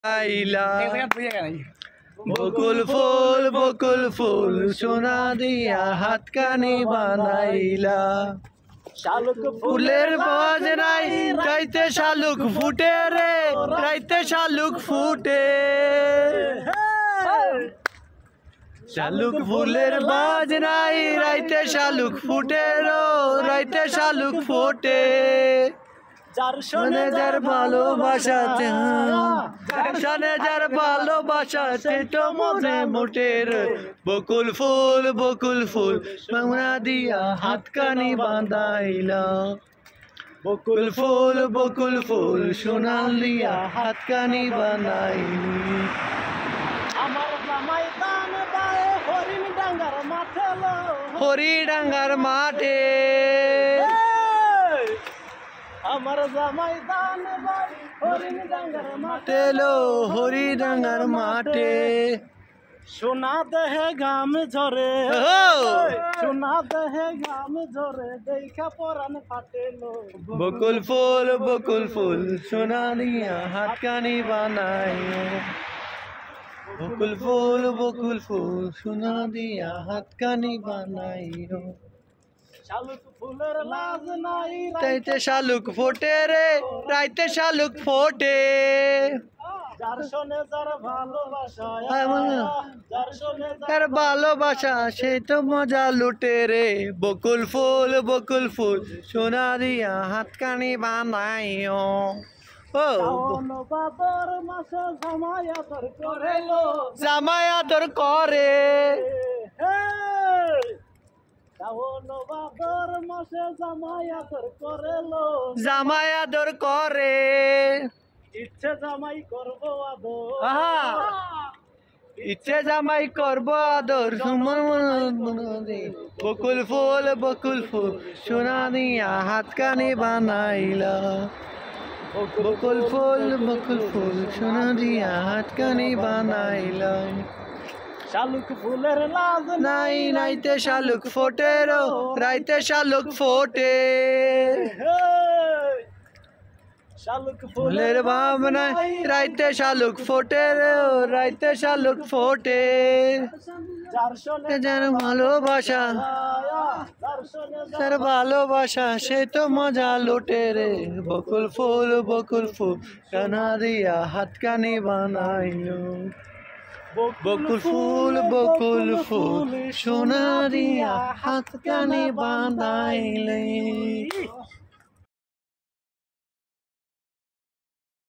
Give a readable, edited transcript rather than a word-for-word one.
আইলা বকুল ফুল সোনা দিয়া হাতকানি বানাইলা শালুক ফুলের বাজ নাই রাইতে শালুক ফুটে রে রাইতে শালুক ফুটে শালুক ফুলের বাজ নাই রাইতে শালুক ফুটে রো রাইতে শালুক ফুটে যার শোনে যার ভালোবাসা শোনে যার ভালোবাসা সে তো মনে মোটের বকুল ফুল সোনা দিয়া হাতকানি বাঁধাইলা বকুল ফুল সোনা দিয়া হাতকানি বানাইলি আমার জামাই দান বায়ে হরিণ ডাঙ্গার মাঠে লো হরি ডাঙ্গার মাঠে আমার জামাই দান বায়ে হরিণ ডাঙ্গার মাঠে তেলো হরি ডাঙ্গার মাঠে সোনা দেহে গাম ঝরে সোনা দেহে গাম ঝরে দেখা পরান ফাটেলো বকুল ফুল সোনা দিয়া হাতকানি বানাই বকুল ফুল সোনা দিয়া হাতকানি বানাইও শালুক ফুলের লাজ নাই রাইতে শালুক ফোটে রে রাইতে শালুক ফোটে যার শোনে যার ভালোবাসা যার শোনে তার ভালোবাসা সে তো মজা লুটে রে বকুল ফুল সোনা দিয়া হাতকানি বানাইও ও বাবর মাসে জামাই আদর করেলো জামাই আদর করে বাবর মাসে জামাই আদর করেলো জামাই আদর করে ইচ্ছে জামাই করবো আদর আহা ইচ্ছে জামাই করব আদর বকুল ফুল সোনা দিয়া হাতকানি বানাইলা বকুল ফুল সোনা দিয়া হাতকানি বানাইলা শালুক ফুলের লাজ নাই নাইতে শালুক ফোটে রো রাইতে শালুক ফোটে শালুক ফুলের ভাবনা রাইতে শালুক ফোটে রে রাইতে শালুক ফোটে যার শোনে যার ভালোবাসা যার শোনে তার ভালোবাসা সে তো মজা লুটে রে বকুল ফুল সোনা দিয়া হাতকানি বানাইলো বকুল ফুল সোনা দিয়া হাতকানি বানাইলে